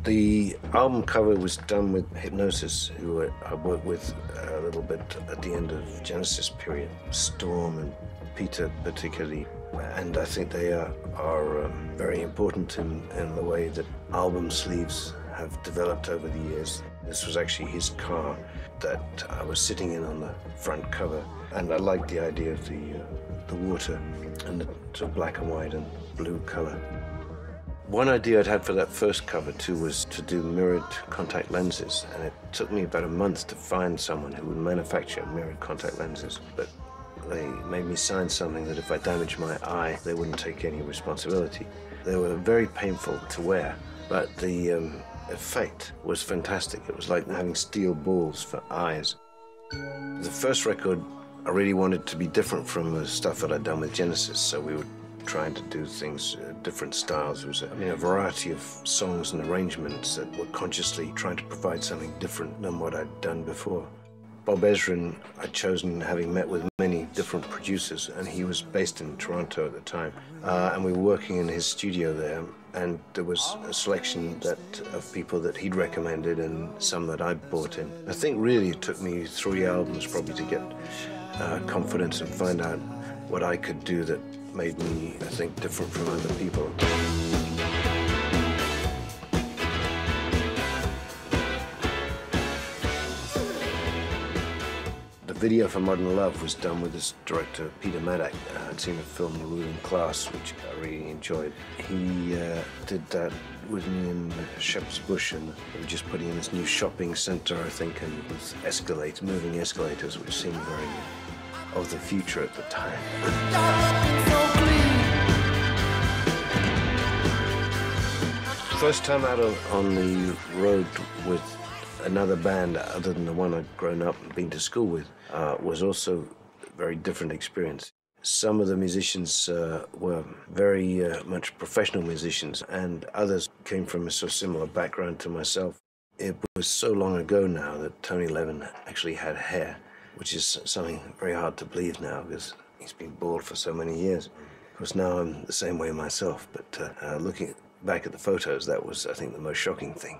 The album cover was done with Hypnosis, who I worked with a little bit at the end of Genesis period. Storm and Peter particularly. And I think they are very important in the way that album sleeves have developed over the years. This was actually his car that I was sitting in on the front cover. And I liked the idea of the water and the sort of black and white and blue color. One idea I'd had for that first cover too was to do mirrored contact lenses, and it took me about a month to find someone who would manufacture mirrored contact lenses. But they made me sign something that if I damaged my eye, they wouldn't take any responsibility. They were very painful to wear, but the effect was fantastic. It was like having steel balls for eyes. The first record, I really wanted to be different from the stuff that I'd done with Genesis, so we were trying to do things, different styles. There was a variety of songs and arrangements that were consciously trying to provide something different than what I'd done before. Bob Ezrin I'd chosen having met with many different producers, and he was based in Toronto at the time. And we were working in his studio there, and there was a selection of people that he'd recommended and some that I'd brought in. I think really it took me 3 albums probably to get confidence and find out what I could do that made me, I think, different from other people. The video for Modern Love was done with this director, Peter Maddock. I'd seen the film The Ruling Class, which I really enjoyed. He did that with me in Shepherd's Bush, and they were just putting in this new shopping center, I think, and with escalators, moving escalators, which seemed very of the future at the time. First time out on the road with another band other than the one I'd grown up and been to school with was also a very different experience. Some of the musicians were very much professional musicians, and others came from a sort of similar background to myself. It was so long ago now that Tony Levin actually had hair, which is something very hard to believe now because he's been bald for so many years. Of course, now I'm the same way myself, but looking back at the photos, that was, I think, the most shocking thing.